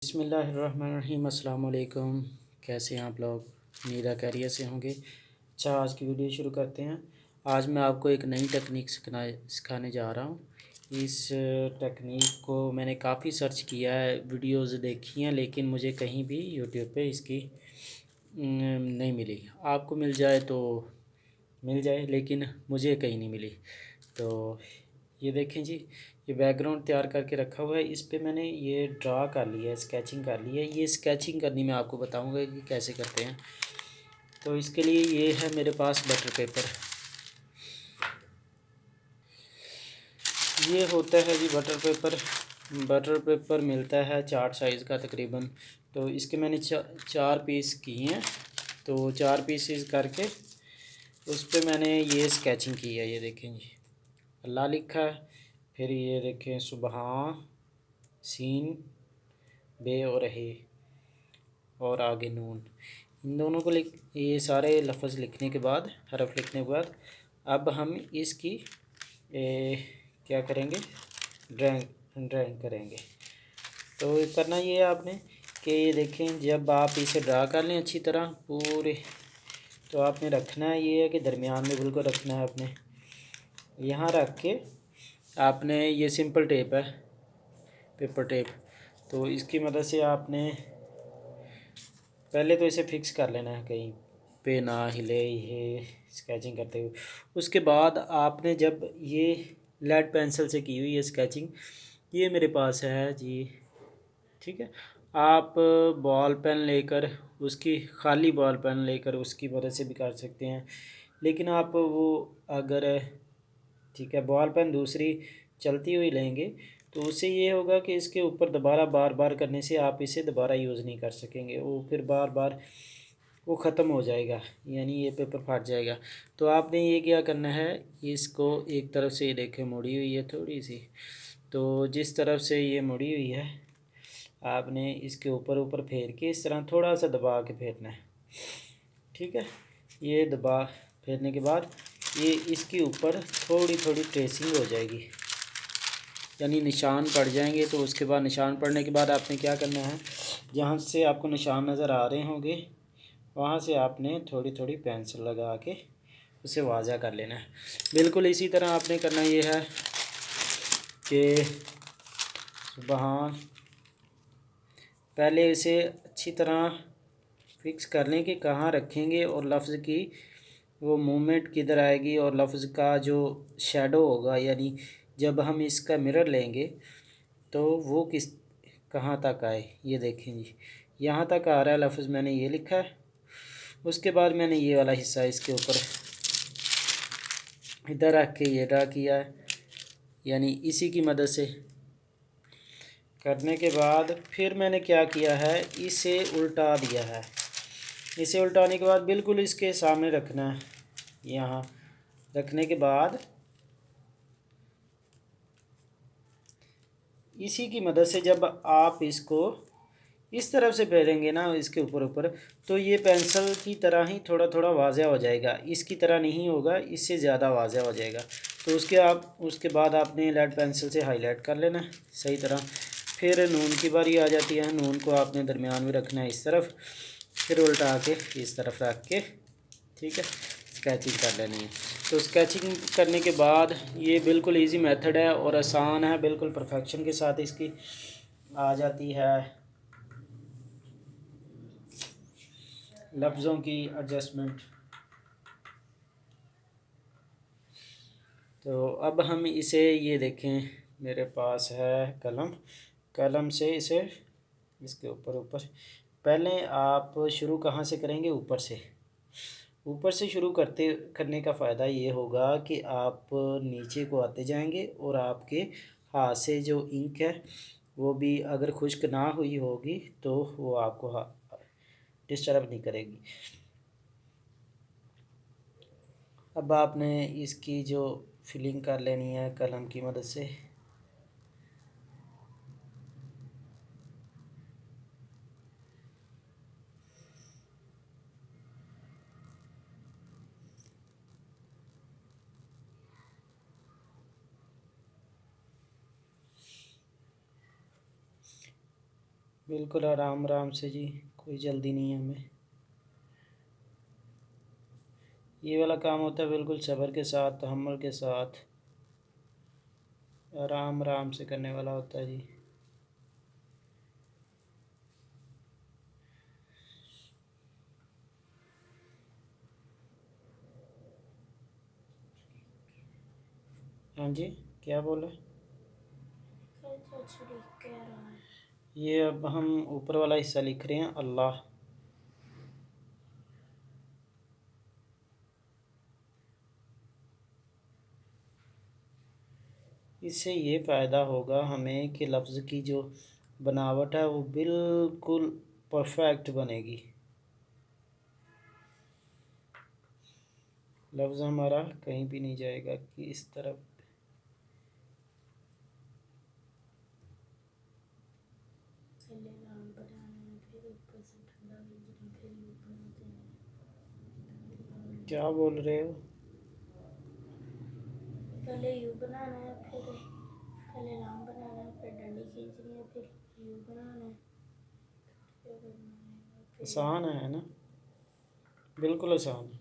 बिस्मिल्लाहिर्रहमानिर्रहीम। अस्सलाम वालेकुम। कैसे हैं आप लोग? उम्मीद है खैरियत से होंगे। अच्छा, आज की वीडियो शुरू करते हैं। आज मैं आपको एक नई टेक्निक सिखाने जा रहा हूँ। इस टेक्निक को मैंने काफ़ी सर्च किया है, वीडियोस देखी हैं, लेकिन मुझे कहीं भी यूट्यूब पे इसकी नहीं मिली। आपको मिल जाए तो मिल जाए, लेकिन मुझे कहीं नहीं मिली। तो ये देखें जी, ये बैकग्राउंड तैयार करके रखा हुआ है। इस पे मैंने ये ड्रा कर लिया है, स्केचिंग कर ली है। ये स्केचिंग करनी मैं आपको बताऊंगा कि कैसे करते हैं। तो इसके लिए ये है मेरे पास बटर पेपर। ये होता है जी बटर पेपर। बटर पेपर मिलता है चार्ट साइज़ का तकरीबन। तो इसके मैंने चार पीस किए हैं। तो चार पीसेस करके उस पर मैंने ये स्केचिंग की है। ये देखें जी, अल्लाह लिखा है। फिर ये देखें सुबहान, सीन, बे और हे, और आगे नून। इन दोनों को ये सारे लफ्ज़ लिखने के बाद, हरफ लिखने के बाद, अब हम इसकी क्या करेंगे, ड्राइंग करेंगे। तो करना ये है आपने कि ये देखें, जब आप इसे ड्रा कर लें अच्छी तरह पूरे, तो आपने रखना है ये है कि दरमियान में बिल्कुल रखना है आपने। यहाँ रख के आपने, ये सिंपल टेप है, पेपर टेप, तो इसकी मदद से आपने पहले तो इसे फिक्स कर लेना है, कहीं पे ना हिले ये स्केचिंग करते हुए। उसके बाद आपने जब ये लेड पेंसिल से की हुई है स्केचिंग, ये मेरे पास है जी, ठीक है। आप बॉल पेन लेकर, उसकी खाली बॉल पेन लेकर उसकी मदद से भी कर सकते हैं। लेकिन आप वो अगर, ठीक है, बॉल पेन दूसरी चलती हुई लेंगे तो उससे ये होगा कि इसके ऊपर दोबारा बार बार करने से आप इसे दोबारा यूज़ नहीं कर सकेंगे। वो फिर बार बार वो ख़त्म हो जाएगा, यानी ये पेपर फट जाएगा। तो आपने ये क्या करना है, इसको एक तरफ से, ये देखें मुड़ी हुई है थोड़ी सी, तो जिस तरफ से ये मुड़ी हुई है आपने इसके ऊपर ऊपर फेर के इस तरह थोड़ा सा दबा के फेरना है, ठीक है। ये दबा फेरने के बाद ये इसके ऊपर थोड़ी थोड़ी ट्रेसिंग हो जाएगी, यानी निशान पड़ जाएंगे। तो उसके बाद निशान पड़ने के बाद आपने क्या करना है, जहाँ से आपको निशान नज़र आ रहे होंगे वहाँ से आपने थोड़ी थोड़ी पेंसिल लगा के उसे वाज़ा कर लेना है। बिल्कुल इसी तरह आपने करना ये है कि सुबहान, पहले इसे अच्छी तरह फिक्स कर लें कि कहाँ रखेंगे और लफ्ज़ की वो मूवमेंट किधर आएगी, और लफ्ज़ का जो शेडो होगा, यानी जब हम इसका मिरर लेंगे तो वो किस कहाँ तक आए। ये देखें जी, यहाँ तक आ रहा है लफ्ज़, मैंने ये लिखा है। उसके बाद मैंने ये वाला हिस्सा इसके ऊपर इधर रख के ये ड्रा किया है, यानी इसी की मदद से करने के बाद फिर मैंने क्या किया है, इसे उल्टा दिया है। इसे उल्टाने के बाद बिल्कुल इसके सामने रखना है। यहाँ रखने के बाद इसी की मदद से जब आप इसको इस तरफ से फेरेंगे ना इसके ऊपर ऊपर, तो ये पेंसिल की तरह ही थोड़ा थोड़ा वाज़ह हो जाएगा, इसकी तरह नहीं होगा, इससे ज़्यादा वाज़ह हो जाएगा। तो उसके बाद आपने लेड पेंसिल से हाईलाइट कर लेना है सही तरह। फिर नून की बारी आ जाती है। नून को आपने दरमियान में रखना है इस तरफ, फिर उल्टा के इस तरफ रख के, ठीक है, स्केचिंग कर लेनी है। तो स्केचिंग करने के बाद ये बिल्कुल इजी मेथड है और आसान है, बिल्कुल परफेक्शन के साथ इसकी आ जाती है लफ्ज़ों की एडजस्टमेंट। तो अब हम इसे, ये देखें मेरे पास है कलम, कलम से इसे इसके ऊपर ऊपर, पहले आप शुरू कहाँ से करेंगे, ऊपर से। ऊपर से शुरू करने का फ़ायदा ये होगा कि आप नीचे को आते जाएंगे और आपके हाथ से जो इंक है वो भी अगर खुश्क ना हुई होगी तो वो आपको डिस्टर्ब नहीं करेगी। अब आपने इसकी जो फिलिंग कर लेनी है कलम की मदद से। बिल्कुल आराम आराम से जी, कोई जल्दी नहीं है हमें। ये वाला काम होता है बिल्कुल सब्र के साथ, तहम्मुल के साथ, आराम आराम से करने वाला होता है जी। हाँ जी, क्या बोले? ये अब हम ऊपर वाला हिस्सा लिख रहे हैं अल्लाह। इससे ये फ़ायदा होगा हमें कि लफ्ज़ की जो बनावट है वो बिल्कुल परफेक्ट बनेगी। लफ्ज़ हमारा कहीं भी नहीं जाएगा कि इस तरफ। क्या बोल रहे हो? पहले यू बनाना है, फिर पहले लाम बनाना है, फिर डंडी खींचनी है, फिर यू बनाना है, फिर आसान है ना? बिल्कुल आसान है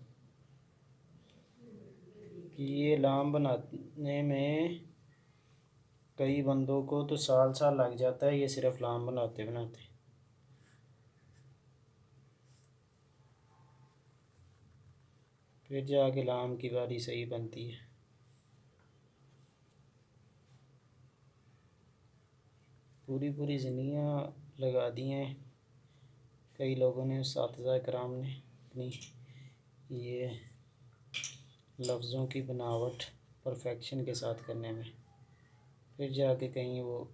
कि ये लाम बनाने में कई बंदों को तो साल साल लग जाता है, ये सिर्फ लाम बनाते बनाते। फिर जाके लाम की बारी सही बनती है। पूरी पूरी ज़िंदगियाँ लगा दी हैं कई लोगों ने, उस्ताद कराम ने, अपनी ये लफ्ज़ों की बनावट परफेक्शन के साथ करने में। फिर जाके कहीं वो,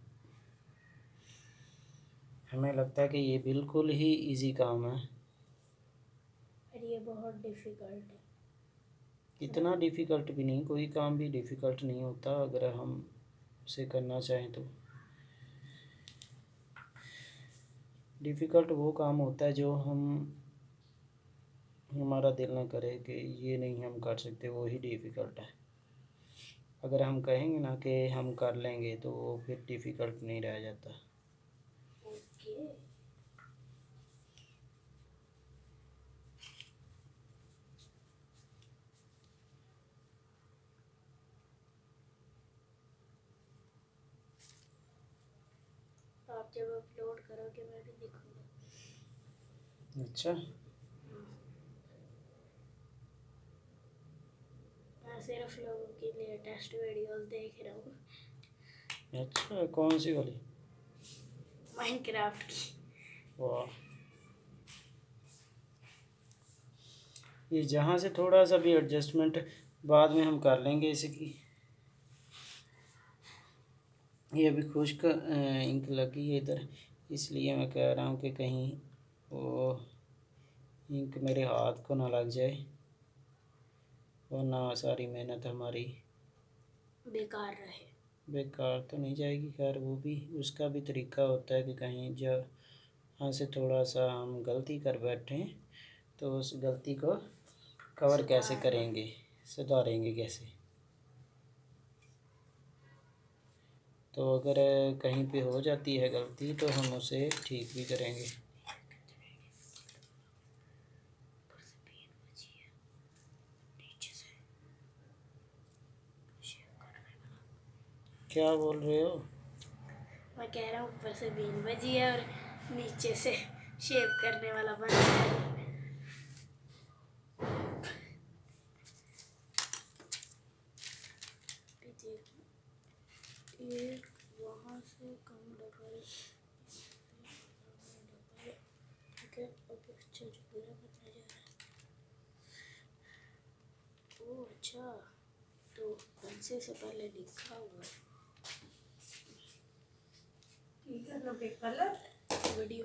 हमें लगता है कि ये बिल्कुल ही इजी काम है। और ये बहुत डिफ़िकल्ट है। इतना डिफ़िकल्ट भी नहीं, कोई काम भी डिफ़िकल्ट नहीं होता अगर हम उसे करना चाहें तो। डिफ़िकल्ट वो काम होता है जो हमारा दिल ना करे कि ये नहीं हम कर सकते, वो ही डिफ़िकल्ट है। अगर हम कहेंगे ना कि हम कर लेंगे तो वो फिर डिफ़िकल्ट नहीं रह जाता। ओके। आप जब अपलोड करोगे मैं भी देखूँगा। अच्छा, मैं सिर्फ लोगों की लेटेस्ट वीडियोस देख रहा हूँ, अच्छा कौन सी वाली? माइनक्राफ्ट की। वाह, ये जहाँ से थोड़ा सा भी एडजस्टमेंट बाद में हम कर लेंगे इसकी। ये अभी खुश्क इंक लगी है इधर, इसलिए मैं कह रहा हूँ कि कहीं वो इंक मेरे हाथ को ना लग जाए, वरना सारी मेहनत हमारी बेकार रहे। बेकार तो नहीं जाएगी। खैर वो भी, उसका भी तरीका होता है कि कहीं जहाँ से थोड़ा सा हम गलती कर बैठें तो उस गलती को कवर कैसे करेंगे, सुधारेंगे कैसे। तो अगर कहीं पे हो जाती है गलती तो हम उसे ठीक भी करेंगे। क्या बोल रहे हो? मैं कह रहा हूँ ऊपर से बीन बजी है और नीचे से शेप करने वाला बन गया है। एक वहाँ से कम डबल, ठीक है। अब अच्छा जो पूरा बनने जा रहा है। ओह अच्छा, तो पेंसिल से पहले लिखा हुआ है। वीडियो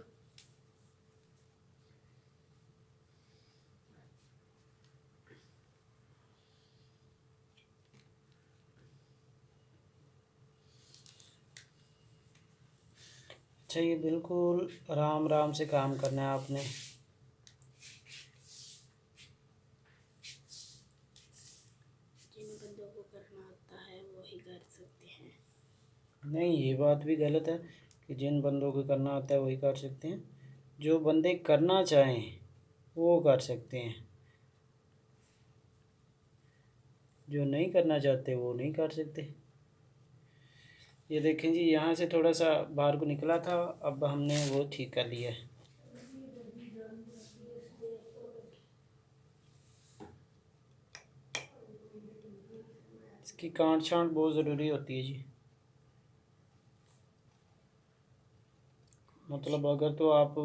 अच्छा, ये बिल्कुल आराम आराम से काम करना है आपने। जिन बंदों को करना आता है वो ही कर सकते हैं। नहीं, ये बात भी गलत है कि जिन बंदों को करना आता है वही कर सकते हैं, जो बंदे करना चाहें वो कर सकते हैं, जो नहीं करना चाहते वो नहीं कर सकते। ये देखें जी, यहाँ से थोड़ा सा बाहर को निकला था, अब हमने वो ठीक कर लिया है। इसकी काट छांट बहुत ज़रूरी होती है जी। मतलब अगर तो आप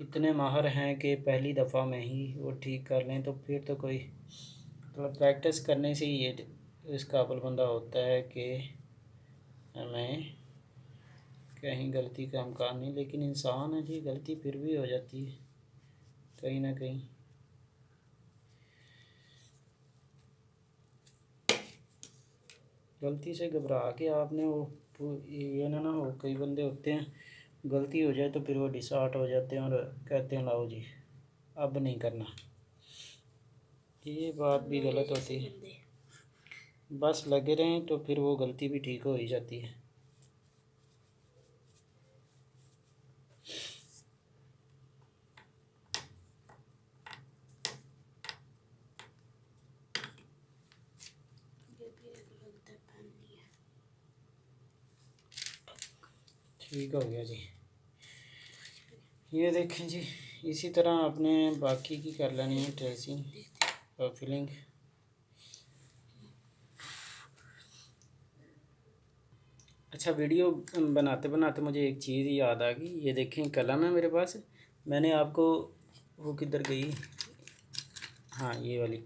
इतने माहिर हैं कि पहली दफ़ा में ही वो ठीक कर लें तो फिर तो कोई मतलब प्रैक्टिस करने से ही ये इस काबिल बंदा होता है कि हमें कहीं गलती का इम्कान नहीं। लेकिन इंसान है जी, गलती फिर भी हो जाती है कहीं ना कहीं। गलती से घबरा के आपने वो ये ना हो, कई बंदे होते हैं गलती हो जाए तो फिर वो डिसहार्ट हो जाते हैं और कहते हैं लाओ जी अब नहीं करना। ये बात भी गलत होती है। बस लगे रहें तो फिर वो गलती भी ठीक हो ही जाती है। ठीक हो गया जी। ये देखें जी, इसी तरह आपने बाकी की कर लेनी है ट्रेसिंग और फिलिंग। अच्छा, वीडियो बनाते बनाते मुझे एक चीज़ याद आ गई। ये देखें कलम है मेरे पास, मैंने आपको वो किधर गई, हाँ ये वाली,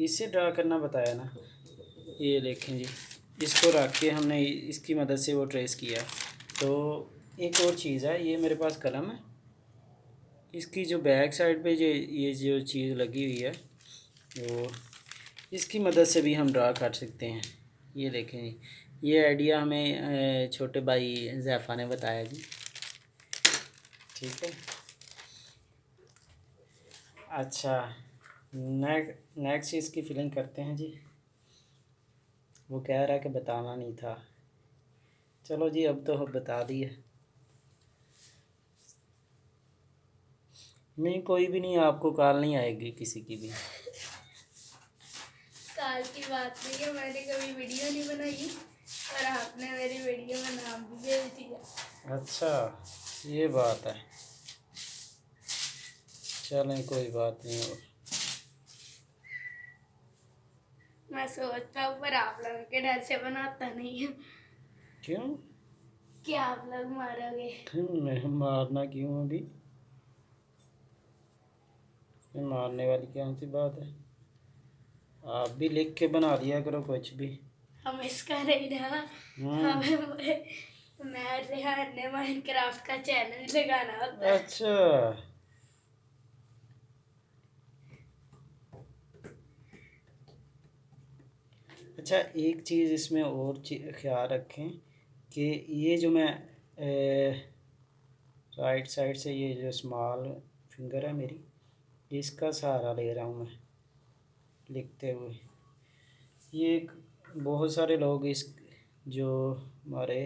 इससे ड्रा करना बताया ना। ये देखें जी, इसको रख के हमने इसकी मदद से वो ट्रेस किया। तो एक और चीज़ है, ये मेरे पास कलम है, इसकी जो बैक साइड पे ये जो चीज़ लगी हुई है वो इसकी मदद से भी हम ड्रा कर सकते हैं। ये देखें जी, ये आइडिया हमें छोटे भाई ज़ैफ़ा ने बताया जी। ठीक है। अच्छा, नेक्स्ट इसकी फिलिंग करते हैं जी। वो कह रहा है कि बताना नहीं था, चलो जी अब तो बता दिए। नहीं कोई भी नहीं, आपको कॉल नहीं आएगी किसी की भी। काल की बात नहीं है, मैंने कभी वीडियो नहीं बनाई और आपने मेरी वीडियो में नाम भी भेज दिया। अच्छा ये बात है, चलें कोई बात नहीं। और मैं सोचता हूँ पर आप लोगों के डर से बनाता नहीं हूँ क्यों? कि आप लोग मारोगे। मैं मारना क्यों अभी? इसमें मारने वाली कौन सी बात है? आप भी लिख के बना लिया करो कुछ भी। हम इसका नहीं ना, हमें मैं रेहान ने माइनक्राफ्ट का चैनल लगाना होता है। अच्छा अच्छा, एक चीज़ इसमें और ख्याल रखें कि ये जो मैं राइट साइड से ये जो स्मॉल फिंगर है मेरी, इसका सहारा ले रहा हूँ मैं लिखते हुए। ये बहुत सारे लोग इस जो हमारे,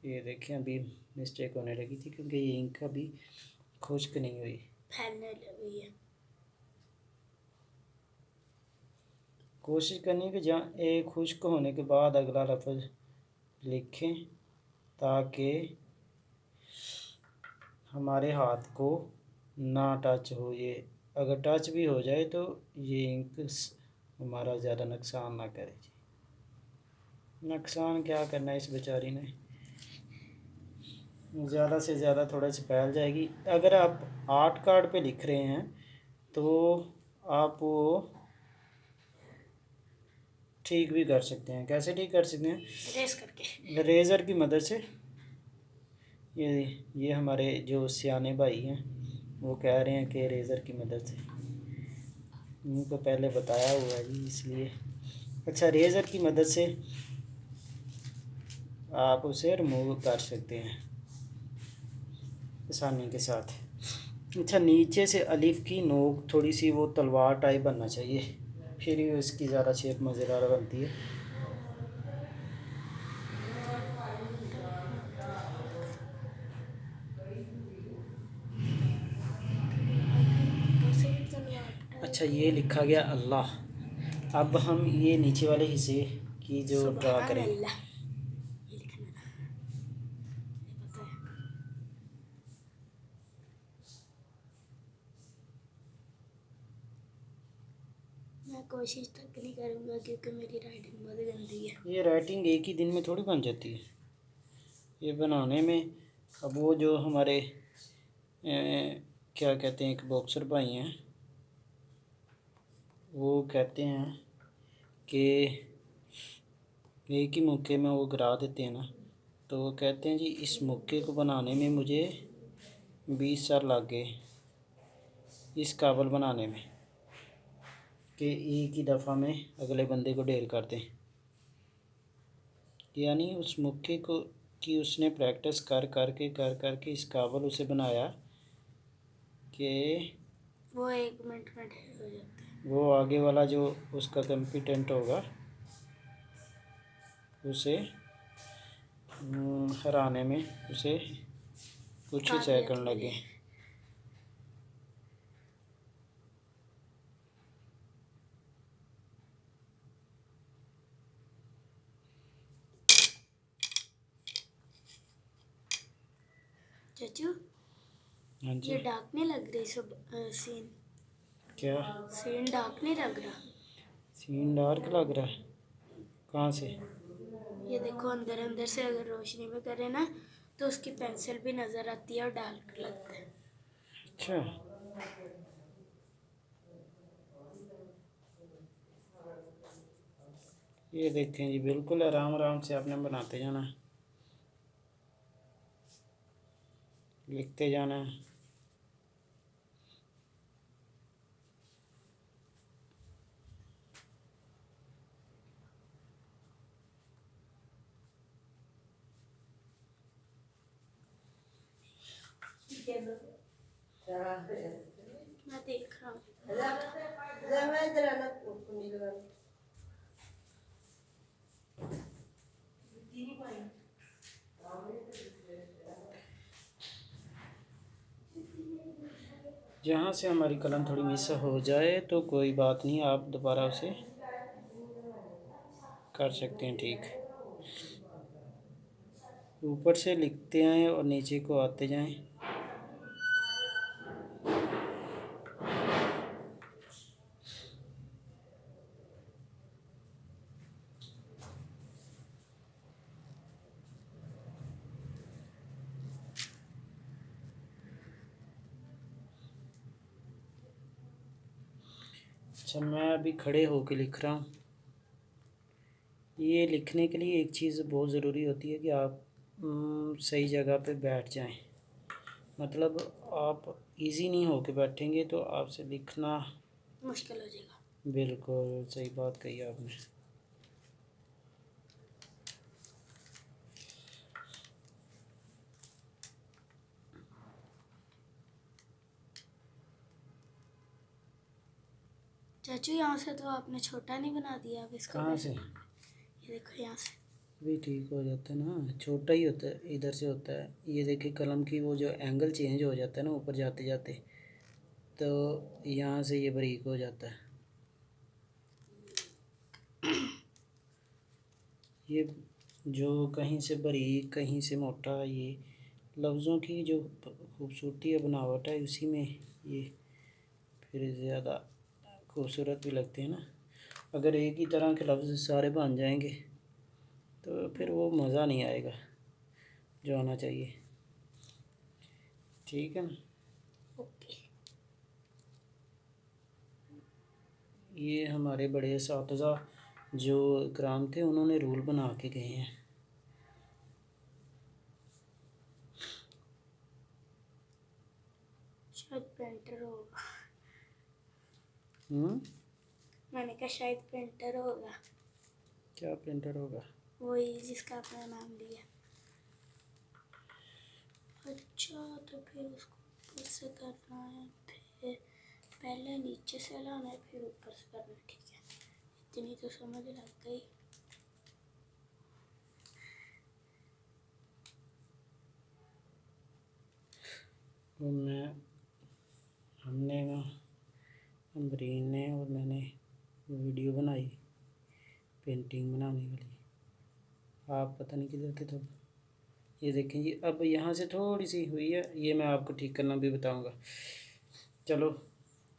ये देखें अभी मिस्टेक होने लगी थी क्योंकि ये इंक अभी खुश्क नहीं हुई, फैलने लगी है। कोशिश करनी है कि जहाँ एक खुश्क होने के बाद अगला लफ्ज़ लिखें ताकि हमारे हाथ को ना टच हो। ये अगर टच भी हो जाए तो ये इंक हमारा ज़्यादा नुकसान ना करे जी। नुकसान क्या करना है इस बेचारी ने, ज़्यादा से ज़्यादा थोड़ा सा फैल जाएगी। अगर आप आर्ट कार्ड पे लिख रहे हैं तो आप वो ठीक भी कर सकते हैं। कैसे ठीक कर सकते हैं? रेस करके, रेज़र की मदद से। ये हमारे जो सियाने भाई हैं वो कह रहे हैं कि रेज़र की मदद से, उनको पहले बताया हुआ है जी इसलिए। अच्छा, रेज़र की मदद से आप उसे रिमूव कर सकते हैं आसानी के साथ। अच्छा, नीचे से अलिफ की नोक थोड़ी सी वो तलवार टाइप बनना चाहिए, फिर ही इसकी ज़्यादा शेप मज़ेदार बनती है। अच्छा ये लिखा गया अल्लाह। अब हम ये नीचे वाले हिस्से की जो ड्रा सुभान करें। अल्लाह ये लिखना था, ये पता है। मैं कोशिश तक नहीं करूँगा क्योंकि मेरी राइटिंग बहुत गंदी है। ये राइटिंग एक ही दिन में थोड़ी बन जाती है, ये बनाने में। अब वो जो हमारे क्या कहते हैं, एक बॉक्सर भाई हैं, वो कहते हैं कि एक ही मुक्के में वो गिरा देते हैं ना, तो वो कहते हैं जी इस मुक्के को बनाने में मुझे 20 साल लग गए, इस काबल बनाने में, कि एक ही दफ़ा में अगले बंदे को ढेर कर दें। यानी उस मुक्के को कि उसने प्रैक्टिस कर के इस काबल उसे बनाया कि वो 1 मिनट में ढेर हो जाता है। वो आगे वाला जो उसका कंपिटेंट होगा उसे हराने में उसे कुछ ही काबिलियत सेकंड मिले। लगे। चाचू हाँ ये जी। डार्क नहीं लग रही सब सीन? क्या सीन डार्क नहीं लग रहा? सीन डार्क लग रहा है? कहाँ से? ये देखो अंदर अंदर से अगर रोशनी में करे ना तो उसकी पेंसिल भी नज़र आती है और डार्क लगता है। अच्छा, ये देखें जी, बिल्कुल आराम आराम से आपने बनाते जाना है, लिखते जाना है। मैं देख रहा हूँ। जहाँ से हमारी कलम थोड़ी मिस हो जाए तो कोई बात नहीं, आप दोबारा उसे कर सकते हैं ठीक। ऊपर से लिखते आएँ और नीचे को आते जाएं। अच्छा, मैं अभी खड़े होके लिख रहा हूँ। ये लिखने के लिए एक चीज़ बहुत ज़रूरी होती है कि आप सही जगह पे बैठ जाएं। मतलब आप इजी नहीं होके बैठेंगे तो आपसे लिखना मुश्किल हो जाएगा। बिल्कुल सही बात कही आपने। चाचू यहाँ से तो आपने छोटा नहीं बना दिया, अब इसको कहाँ कैसे से? बनाएंगे? ये देखो यहाँ से भी ठीक हो जाता है ना, छोटा ही होता है, इधर से होता है। ये देखिए कलम की वो जो एंगल चेंज हो जाता है ना ऊपर जाते जाते, तो यहाँ से ये बारीक हो जाता है। ये जो कहीं से बारीक कहीं से मोटा, ये लफ्ज़ों की जो खूबसूरती है बनावट है, उसी में ये फिर ज़्यादा खूबसूरत भी लगते हैं ना। अगर एक ही तरह के लफ्ज़ सारे बन जाएंगे तो फिर वो मज़ा नहीं आएगा जो आना चाहिए। ठीक है ना? ओके। ये हमारे बड़े असातिज़ा जो इकराम थे, उन्होंने रूल बना के गए हैं। शायद पेंटर होगा। हम्म, मैंने कहा शायद पेंटर होगा, क्या प्रिंटर होगा? वही जिसका अपना नाम लिया। अच्छा तो फिर उसको ऊपर से करना है, फिर पहले नीचे से लाना है फिर ऊपर से करना है। ठीक है, इतनी तो समझ लग गई। तो हमने ना अमरीन ने और मैंने वीडियो बनाई पेंटिंग बनाने वाली। आप पता नहीं किधर थे तब। ये देखें जी, अब यहाँ से थोड़ी सी हुई है, ये मैं आपको ठीक करना भी बताऊँगा। चलो,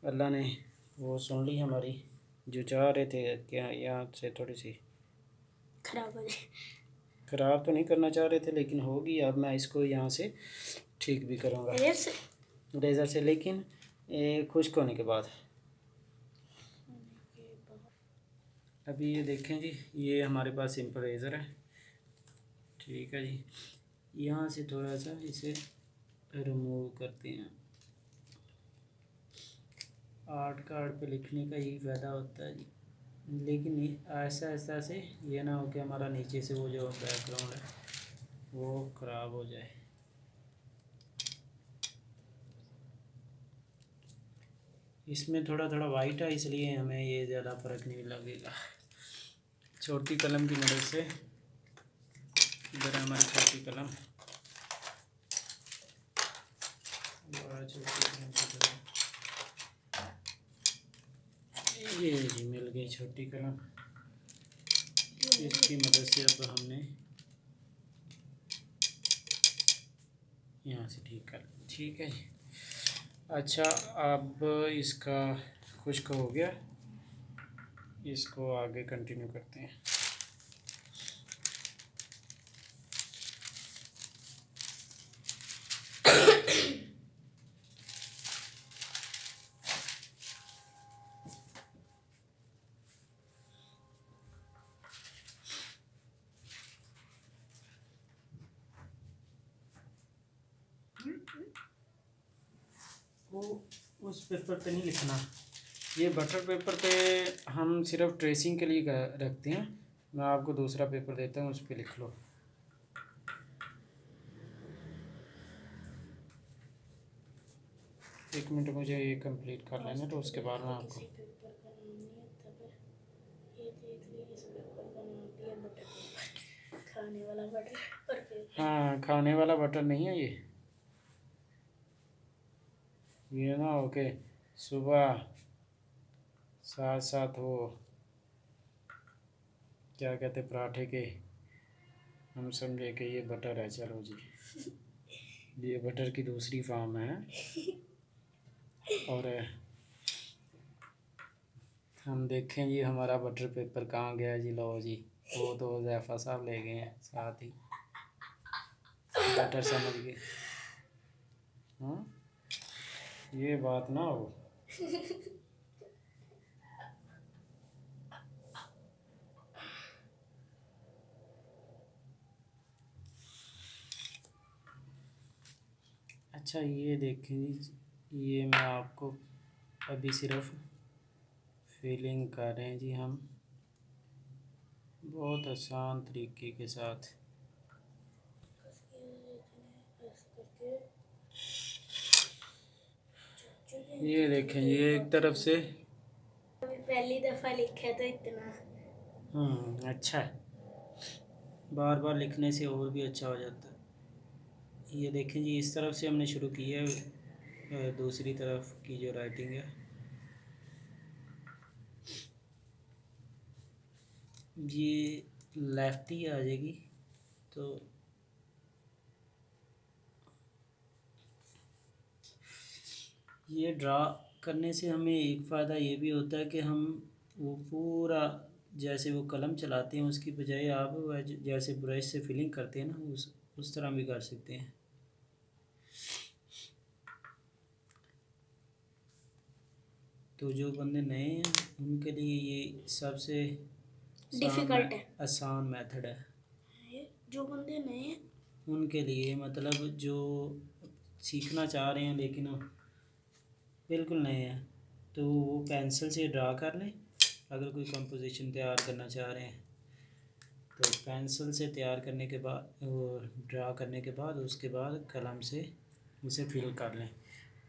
अल्लाह ने वो सुन ली हमारी, जो चाह रहे थे कि यहाँ से थोड़ी सी खराब हो जाए। ख़राब तो नहीं करना चाह रहे थे, लेकिन होगी। अब मैं इसको यहाँ से ठीक भी करूँगा रेज़र से, लेकिन खुश्क होने के बाद। अभी ये देखें जी, ये हमारे पास सिंपल रेज़र है, ठीक है जी। यहाँ से थोड़ा सा इसे रिमूव करते हैं। आर्ट कार्ड पे लिखने का यही फ़ायदा होता है जी, लेकिन ये ऐसा ऐसा से ये ना हो कि हमारा नीचे से वो जो बैकग्राउंड है वो ख़राब हो जाए। इसमें थोड़ा थोड़ा वाइट है, इसलिए हमें ये ज़्यादा फ़र्क नहीं लगेगा। छोटी कलम की मदद से, इधर हमारी छोटी कलम, बड़ा छोटी कलम की तरह, ये जी मिल गई छोटी कलम। इसकी मदद से अब हमने यहाँ से ठीक कर, ठीक है जी। अच्छा, अब इसका खुश्क हो गया, इसको आगे कंटिन्यू करते हैं। वो उस पेपर पे नहीं लिखना, ये बटर पेपर पे हम सिर्फ ट्रेसिंग के लिए रखते हैं। मैं आपको दूसरा पेपर देता हूँ, उस पर लिख लो। एक मिनट, मुझे ये कंप्लीट कर लेना, तो उसके बाद मैं आपको खाने वाला बटर। हाँ, खाने वाला बटर नहीं है ये ना ओके। सुबह साथ साथ वो क्या कहते पराठे के, हम समझे कि ये बटर है। चलो जी, ये बटर की दूसरी फॉर्म है। और हम देखें जी, हमारा बटर पेपर कहाँ गया जी। लो जी, वो तो ज़ैफ़ा साहब ले गए हैं साथ ही, बटर समझ गए। हाँ, ये बात ना हो। अच्छा, ये देखें जी, ये मैं आपको अभी सिर्फ फीलिंग कर रहे हैं जी हम, बहुत आसान तरीके के साथ। ये देखें, ये एक तरफ से पहली दफ़ा लिखा तो इतना अच्छा है, बार बार लिखने से और भी अच्छा हो जाता है। ये देखें जी, इस तरफ से हमने शुरू किया है, दूसरी तरफ की जो राइटिंग है ये लेफ्ट ही आ जाएगी। तो ये ड्रा करने से हमें एक फ़ायदा ये भी होता है कि हम वो पूरा, जैसे वो कलम चलाते हैं उसकी बजाय आप जैसे ब्रश से फिलिंग करते हैं ना, उस तरह भी कर सकते हैं। तो जो बंदे नए हैं उनके लिए ये सबसे डिफ़िकल्ट है। आसान मेथड है। जो बंदे नए हैं उनके लिए, मतलब जो सीखना चाह रहे हैं लेकिन बिल्कुल नए हैं, तो वो पेंसिल से ड्रा कर लें। अगर कोई कंपोजिशन तैयार करना चाह रहे हैं तो पेंसिल से तैयार करने के बाद, वो ड्रा करने के बाद, उसके बाद कलम से उसे फिल कर लें,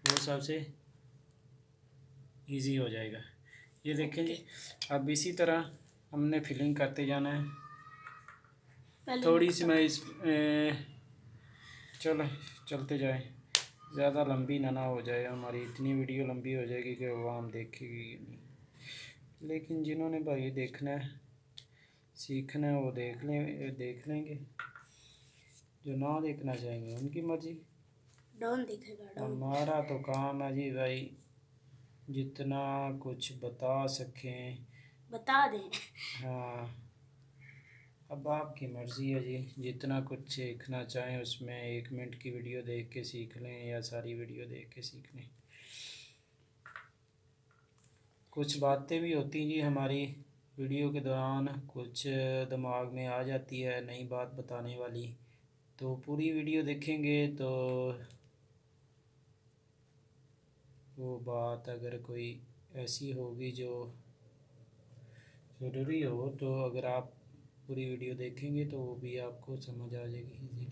वो सबसे इजी हो जाएगा। ये देखें जी, अब इसी तरह हमने फिलिंग करते जाना है। थोड़ी सी मैं इस चलो चलते जाए, ज़्यादा लंबी ना हो जाए, हमारी इतनी वीडियो लंबी हो जाएगी कि वो हम देखेगी ही नहीं। लेकिन जिन्होंने भाई देखना है, सीखना है, वो देख लेंगे। जो ना देखना चाहेंगे उनकी मर्ज़ी। डॉन दिखेगा, डॉन। हमारा तो काम है जी भाई, जितना कुछ बता सकें बता दें। हाँ, अब आपकी मर्ज़ी है जी, जितना कुछ सीखना चाहें उसमें 1 मिनट की वीडियो देख के सीख लें या सारी वीडियो देख के सीख लें। कुछ बातें भी होती हैं जी हमारी वीडियो के दौरान, कुछ दिमाग में आ जाती है नई बात बताने वाली, तो पूरी वीडियो देखेंगे तो वो बात अगर कोई ऐसी होगी जो ज़रूरी हो, तो अगर आप पूरी वीडियो देखेंगे तो वो भी आपको समझ आ जाएगी इजीली।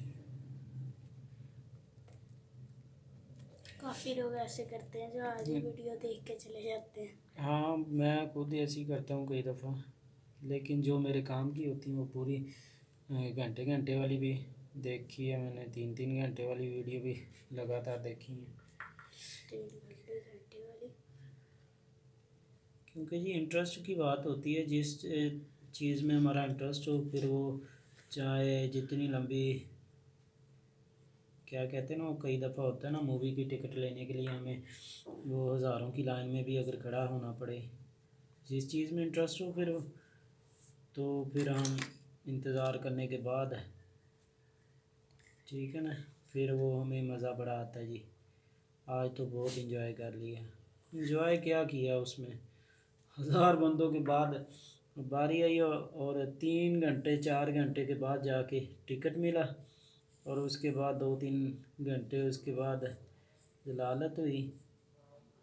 काफ़ी लोग ऐसे करते हैं जो आधी वीडियो देख के चले जाते हैं। हाँ, मैं खुद ऐसे ही करता हूँ कई दफ़ा, लेकिन जो मेरे काम की होती हैं वो पूरी घंटे घंटे वाली भी देखी है मैंने, 3-3 घंटे वाली वीडियो भी लगातार देखी हैं। 3 घंटे वाली। क्योंकि जी इंटरेस्ट की बात होती है, जिस चीज़ में हमारा इंटरेस्ट हो, फिर वो चाहे जितनी लंबी, क्या कहते हैं ना, वो कई दफ़ा होता है ना, मूवी की टिकट लेने के लिए हमें वो हज़ारों की लाइन में भी अगर खड़ा होना पड़े, जिस चीज़ में इंटरेस्ट हो फिर तो फिर हम इंतज़ार करने के बाद, ठीक है ना, फिर वो हमें मज़ा बड़ा आता है जी। आज तो बहुत इंजॉय कर लिया। इंजॉय क्या किया उसमें, 1000 बंदों के बाद बारी आई और 3 घंटे 4 घंटे के बाद जाके टिकट मिला, और उसके बाद 2-3 घंटे उसके बाद जलालत हुई,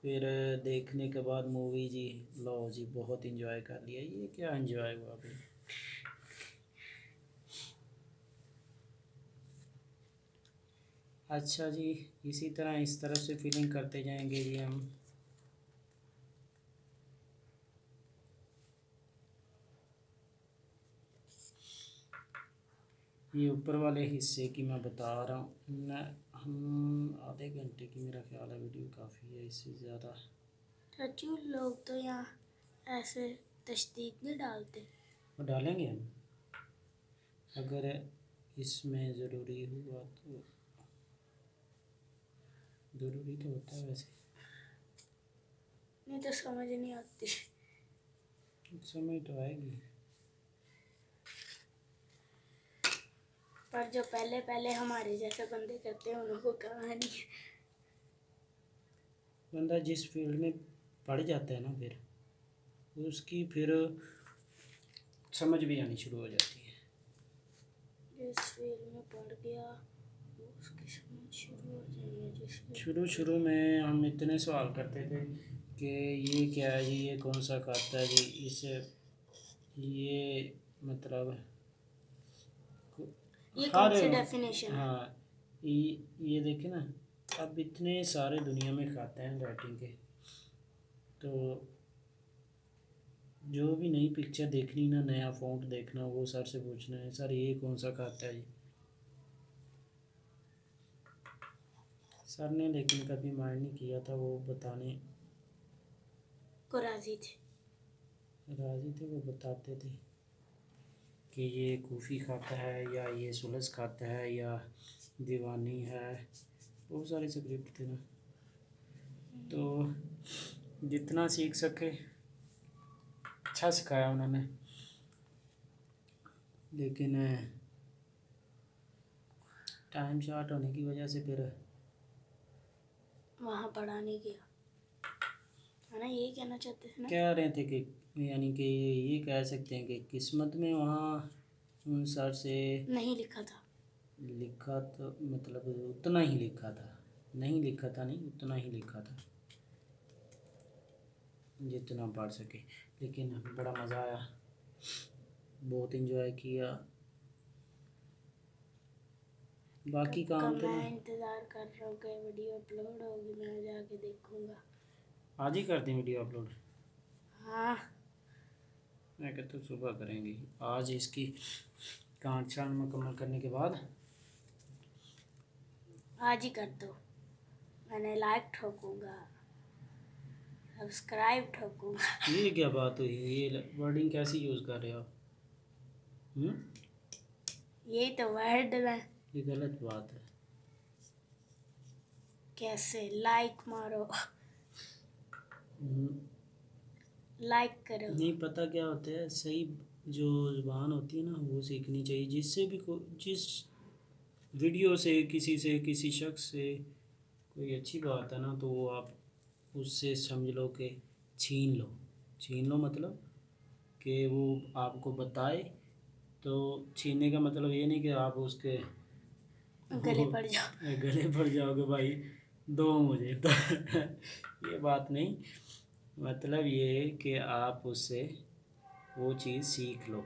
फिर देखने के बाद मूवी जी, लो जी बहुत इंजॉय कर लिया। ये क्या इंजॉय हुआ भाई। अच्छा जी, इसी तरह इस तरफ से फीलिंग करते जाएंगे जी हम। ये ऊपर वाले हिस्से की मैं बता रहा हूँ मैं, हम आधे घंटे की मेरा ख्याल है वीडियो काफ़ी है, इससे ज़्यादा। चाचू लोग तो यहाँ ऐसे तशदीद नहीं डालते। वो डालेंगे हम, अगर इसमें ज़रूरी हुआ तो। ज़रूरी तो होता है वैसे, नहीं तो समझ नहीं आती। समय तो आएगी। पर जो पहले पहले हमारे जैसे बंदे करते हैं उनको कहानी। बंदा जिस फील्ड में पड़ जाता है ना, फिर उसकी फिर समझ भी आनी शुरू हो जाती है। जिस फील्ड में पड़ गया उसकी समझ शुरू हो जानी है। शुरू में हम इतने सवाल करते थे कि ये क्या है जी, ये कौन सा खाता है जी, इस ये मतलब ये हर, कौन सी डेफिनेशन है। हाँ, ये देखे ना, अब इतने सारे दुनिया में खाते हैं राइटिंग के, तो जो भी नई पिक्चर देखनी ना, नया फ़ॉन्ट देखना, वो सर से पूछना है, सर ये कौन सा खाता है जी। सर ने लेकिन कभी माइंड नहीं किया था, वो बताने को राजी थे। राज़ी थे, वो बताते थे कि ये कूफ़ी खाता है या ये सुलस खाता है या दीवानी है, बहुत सारे स्क्रिप्ट थे ना, तो जितना सीख सके अच्छा सिखाया उन्होंने। लेकिन टाइम शॉर्ट होने की वजह से फिर वहाँ पढ़ा नहीं गया है ना, यही कहना चाहते थे ना। कह रहे थे कि, यानी कि ये कह सकते हैं कि किस्मत में वहाँ उन सर से नहीं लिखा था। लिखा तो मतलब उतना ही लिखा था, नहीं लिखा था नहीं, उतना ही लिखा था जितना पढ़ सके। लेकिन बड़ा मज़ा आया, बहुत इन्जॉय किया। बाकी कब का काम थे ना, मैं इंतज़ार कर रहा हूँ कि वीडियो अपलोड होगी, मैं जाके देखूँगा। आज ही कर दें वीडियो अपलोड। हाँ, मैं कहता हूँ सुबह करेंगे, आज इसकी काट छान मुकम्मल करने के बाद आज ही कर दो। मैंने लाइक ठोकूंगा, सब्सक्राइब ठोकूंगा। ये क्या बात हुई, ये वर्डिंग कैसे यूज़ कर रहे हो आप? यही तो वर्ड है। ये गलत बात है। कैसे? लाइक मारो, हम्म, लाइक करो। नहीं पता क्या होता है, सही जो ज़ुबान होती है ना वो सीखनी चाहिए। जिससे भी जिस वीडियो से किसी शख्स से कोई अच्छी बात है ना, तो वो आप उससे समझ लो कि छीन लो मतलब कि वो आपको बताए। तो छीनने का मतलब ये नहीं कि आप उसके गले पड़ जाओ। गले पड़ जाओगे भाई, दो मुझे तो ये बात नहीं। मतलब ये है कि आप उससे वो चीज़ सीख लो।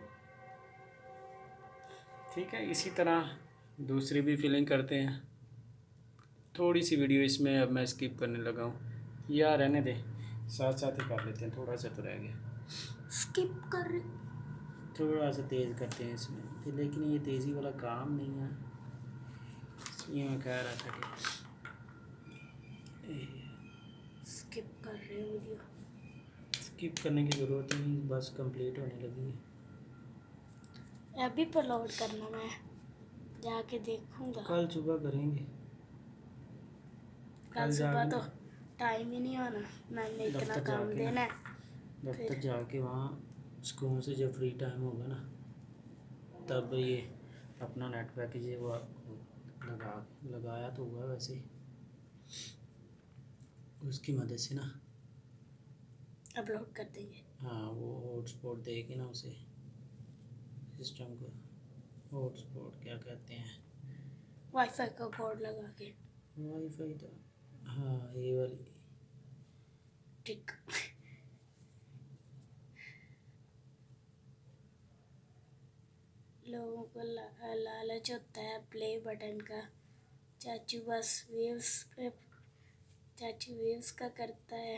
ठीक है, इसी तरह दूसरी भी फीलिंग करते हैं। थोड़ी सी वीडियो इसमें अब मैं स्किप करने लगा हूँ, या रहने दे, साथ साथ ही कर लेते हैं। थोड़ा सा तो रह गया, स्किप कर रहे। थोड़ा सा तेज़ करते हैं इसमें फिर, लेकिन ये तेज़ी वाला काम नहीं है, इसलिए मैं कह रहा था कि स्किप कर रहे हो वीडियो। स्किप करने की ज़रूरत ही नहीं, बस कंप्लीट होने लगी है। अभी अपलोड करना, मैं जाके देखूंगा। कल सुबह करेंगे। कल कल सुबह जाके तो ना टाइम ही नहीं होना, मैंने इतना दफ्तर काम जाके देना ना, है। दफ्तर फिर जाके वहाँ सुकून से जब फ्री टाइम होगा ना, तब ये अपना नेट पैकेज है वो लगाया तो हुआ वैसे, उसकी मदद से ना अपलोड कर देंगे। हाँ वो हॉटस्पॉट दे के ना उसे सिस्टम को, हॉटस्पॉट क्या कहते हैं, वाईफाई का कोड लगा के। वाईफाई तो हाँ ये वाली। ठीक। लोगों को लालच होता है प्ले बटन का। चाचू बस वेव्स पे, चाचू वेव्स का करता है।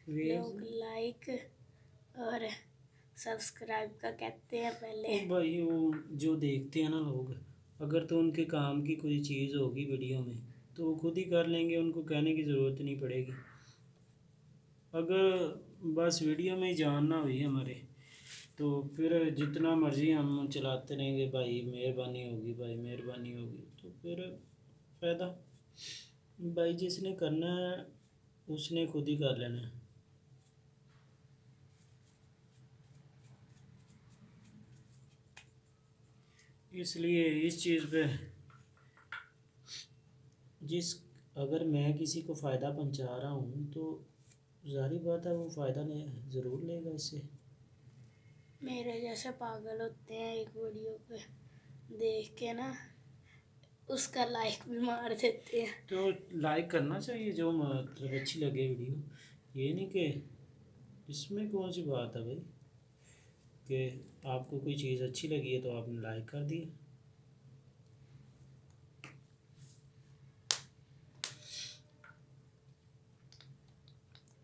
लोग वेव्स लाइक और सब्सक्राइब का कहते हैं पहले। ओ भाई, वो जो देखते हैं ना लोग, अगर तो उनके काम की कोई चीज़ होगी वीडियो में तो वो खुद ही कर लेंगे, उनको कहने की ज़रूरत नहीं पड़ेगी। अगर बस वीडियो में ही जानना हुई हमारे, तो फिर जितना मर्ज़ी हम चलाते रहेंगे, भाई मेहरबानी होगी, भाई मेहरबानी होगी, तो फिर फ़ायदा भाई जिसने करना है उसने खुद ही कर लेना है। इसलिए इस चीज़ पे जिस अगर मैं किसी को फ़ायदा पहुंचा रहा हूँ तो ज़ाहिर बात है वो फ़ायदा ज़रूर लेगा इससे। मेरे जैसे पागल होते हैं एक वीडियो पे देख के ना, उसका लाइक भी मार देते हैं। तो लाइक करना चाहिए जो मतलब अच्छी लगे वीडियो, ये नहीं कि इसमें कौन सी बात है भाई कि आपको कोई चीज़ अच्छी लगी है तो आपने लाइक कर दिया।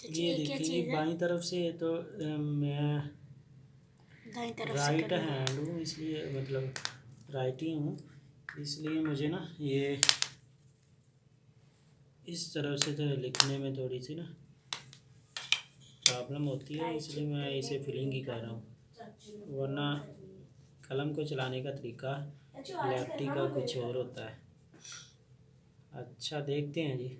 ये ये क्या देखें, ये चीज़ है? बाईं तरफ से है तो मैं दाईं तरफ से राइट करूँगा। हैंड हूँ, इसलिए मतलब राइटी हूँ, इसलिए मुझे ना ये इस तरफ से तो लिखने में थोड़ी सी ना प्रॉब्लम होती है, इसलिए मैं इसे फिलिंग ही कर रहा हूँ। वरना कलम को चलाने का तरीका लेफ्टी का कुछ और होता है। अच्छा देखते हैं जी।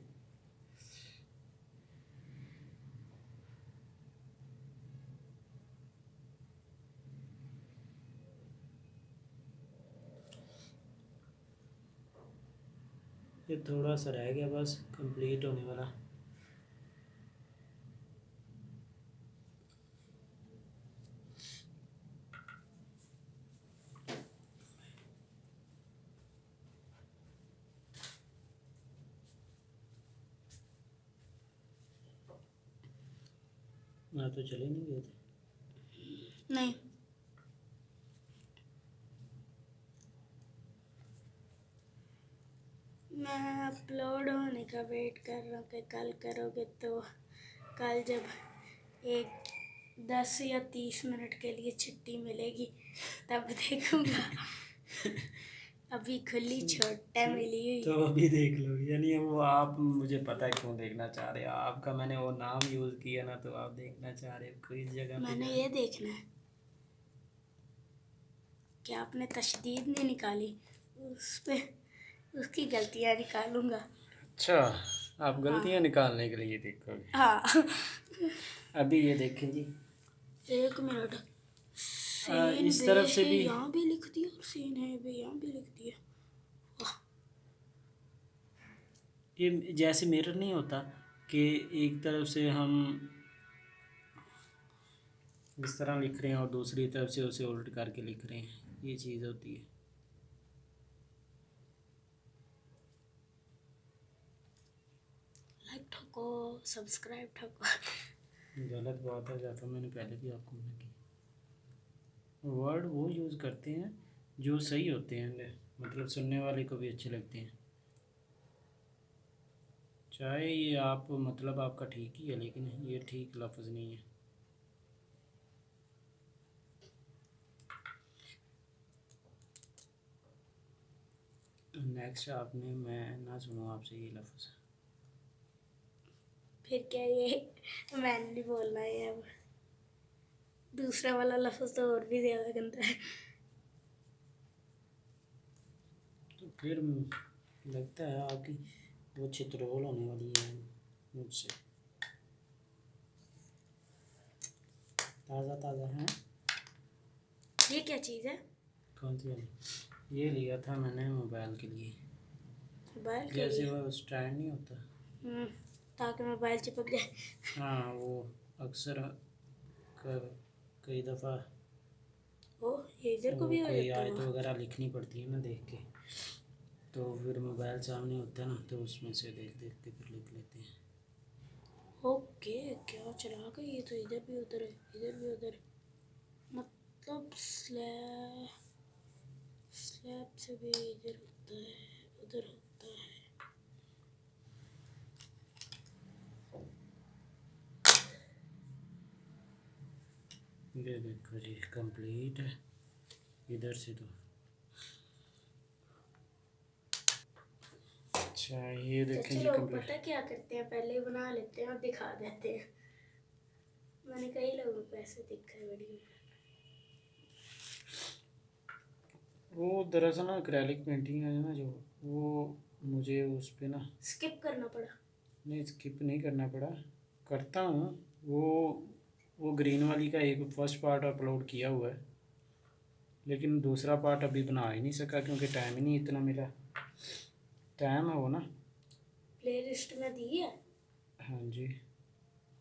ये थोड़ा सा रह गया बस कंप्लीट होने वाला। ना तो चले नहीं गए थे। नहीं, मैं अपलोड होने का वेट कर रहा हूँ कि कल करोगे तो कल जब एक 10 या 30 मिनट के लिए छुट्टी मिलेगी तब देखूँगा। अभी खुली छोटा मिली हुई। तो अभी देख लो, यानी वो आप, मुझे पता है क्यों देखना चाह रहे हो, आपका मैंने वो नाम यूज़ किया ना, तो आप देखना चाह रहे हो कोई जगह पे मैंने ये देखना है कि आपने तशदीद नहीं निकाली, उस पे उसकी गलतियाँ निकालूंगा। अच्छा, आप गलतियाँ निकालने के लिए देखोगे। हाँ। अभी ये देखें जी, 1 मिनट। सीन इस बे तरफ से है भी यहाँ भी लिख दिया और सीन है बे यहाँ भी लिख दिया। वाह। ये जैसे मिरर नहीं होता कि एक तरफ से हम इस तरह लिख रहे हैं और दूसरी तरफ से उसे उल्ट करके लिख रहे हैं, ये चीज़ होती है। लाइक ठोको, सब्सक्राइब ठोको। गलत बात है, जाता मैंने पहले भी आपको मना की। वर्ड वो यूज़ करते हैं जो सही होते हैं, मतलब सुनने वाले को भी अच्छे लगते हैं। चाहे ये आप, मतलब आपका ठीक ही है, लेकिन ये ठीक लफ्ज़ नहीं है। नेक्स्ट आपने, मैं ना सुनूँ आपसे ये लफ्ज़। फिर क्या ये मैंने नहीं बोलना है अब। दूसरा वाला लफ्ज़ तो और भी ज़्यादा गंदा है। तो फिर लगता है आपकी वो चित्रोल होने वाली है मुझसे। ताज़ा ताज़ा है। ये क्या चीज़ है? कौन सी वाली? ये लिया था मैंने मोबाइल के लिए, मोबाइल के जैसे लिए? वो स्टैंड नहीं होता। ताकि मोबाइल चिपक जाए। हाँ, वो अक्सर कई दफ़ा ओ, ये इधर को वो भी हो कोई जाता आयत हुआ। वगैरह लिखनी पड़ती है ना देख के, तो फिर मोबाइल सामने होता है ना, तो उसमें से देख देख के फिर लिख लेते हैं। ओके, क्या चला गई ये तो, इधर भी उधर है, इधर भी उधर, मतलब स्लैब से भी इधर होता है, उधर होता है। ये देखो जी, कंप्लीट है इधर से तो। अच्छा, ये देखें जी लोग कंप्लीट। पता क्या करते हैं, पहले बना लेते हैं और दिखा देते हैं। मैंने कई लोगों को ऐसे देखा है वीडियो में। वो दरअसल ना एक्रेलिक पेंटिंग है ना जो, वो मुझे उस पर ना, स्किप करना पड़ा। नहीं स्किप नहीं करना पड़ा, करता हूँ। वो ग्रीन वाली का एक फर्स्ट पार्ट अपलोड किया हुआ है, लेकिन दूसरा पार्ट अभी बना ही नहीं सका क्योंकि टाइम ही नहीं इतना मिला। टाइम है वो ना। प्ले लिस्ट में दी है? हाँ जी,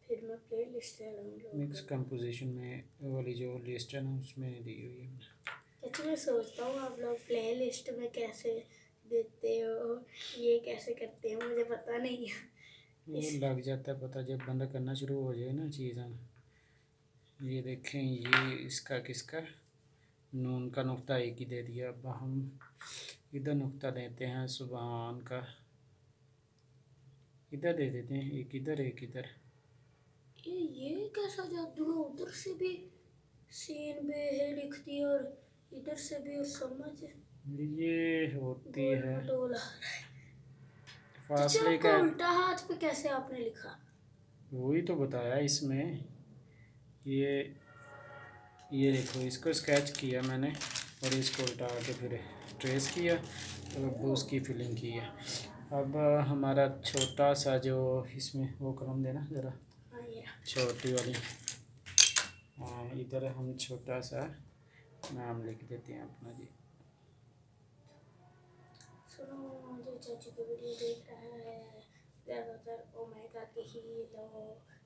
फिर मैं प्ले लिस्ट से डाउनलोड मिक्स कर। कंपोजिशन में वाली जो लिस्ट है ना, उसमें दी हुई है मैंने। अच्छा, मैं सोचता हूँ आप लोग प्ले लिस्ट में कैसे देते हो, ये कैसे करते हैं, मुझे पता नहीं है। वो लग जाता है पता जब बंदा करना शुरू हो जाए ना चीज़ें। ये देखें, ये इसका किसका नून का नुक्ता एक ही दे दिया, अब हम इधर नुक्ता देते हैं सुबहान का, इधर दे देते हैं, एक इधर एक इधर। ये कैसा जादू है, उधर से भी सीन बे है लिख दिया और इधर से भी, और समझ ये होती गोल है मटोला। फासले आपका का। उल्टा हाथ पे कैसे आपने लिखा? वही तो बताया इसमें। ये देखो, इसको स्केच किया मैंने और इसको उल्टा के फिर ट्रेस किया, तो अब उसकी फिलिंग की है। अब हमारा छोटा सा जो इसमें वो कलम देना ज़रा, हाँ, ये छोटी वाली। हाँ, इधर हम छोटा सा नाम लिख देते हैं अपना जी। सुनो, जो चाचू की वीडियो देख रहा है ज़्यादातर ओमेगा की ही लो,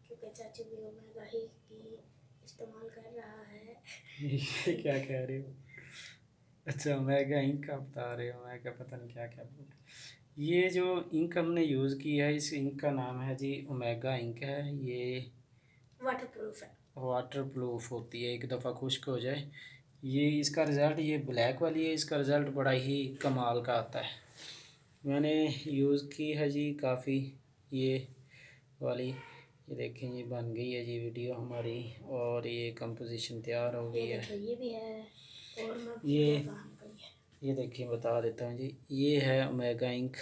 क्योंकि चाचू भी ओमेगा ही की इस्तेमाल कर रहा है। ये क्या कह रहे हो? अच्छा, ओमेगा इंक का बता रहे हो, ओमेगा पता नहीं क्या क्या बोल। ये जो इंक हमने यूज़ की है, इस इंक का नाम है जी ओमेगा इंक है। ये वाटर प्रूफ है। वाटर प्रूफ होती है, एक दफ़ा खुश्क हो जाए। ये इसका रिज़ल्ट, ये ब्लैक वाली है, इसका रिज़ल्ट बड़ा ही कमाल का आता है। मैंने यूज़ की है जी काफ़ी ये वाली। ये देखें, ये बन गई है जी वीडियो हमारी, और ये कंपोजिशन तैयार हो गई ये है। देखो, ये भी है, और मैं ये कहाँ गई है। ये देखिए बता देता हूँ जी, ये है ओमेगा इंक।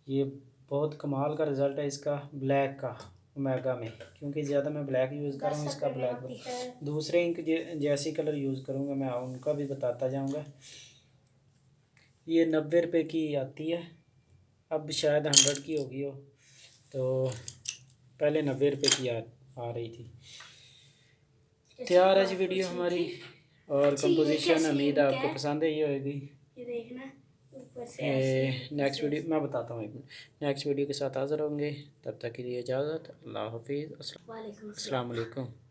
ये बहुत कमाल का रिज़ल्ट है इसका ब्लैक का ओमेगा में, क्योंकि ज़्यादा मैं ब्लैक यूज़ कर रहा हूँ, 10 इसका रुपये में ब्लैक। आती है। दूसरे इंक जैसी कलर यूज़ करूँगा मैं उनका भी बताता जाऊँगा। ये 90 रुपये की आती है, अब शायद 100 की होगी हो, तो पहले 90 रुपये की आ रही थी। तैयार है जी वीडियो हमारी, और अच्छी है, कंपोजिशन कैसी उम्मीद है इंक आपको है पसंद आई होगी। ये देखना, ऊपर से ऐसी, नेक्स्ट वीडियो मैं बताता हूँ, एक मिनट, नेक्स्ट वीडियो के साथ हाज़िर होंगे। तब तक के लिए इजाज़त, अल्लाह हाफिज़, वालेकुम अस्सलाम। अस्सलाम वालेकुम।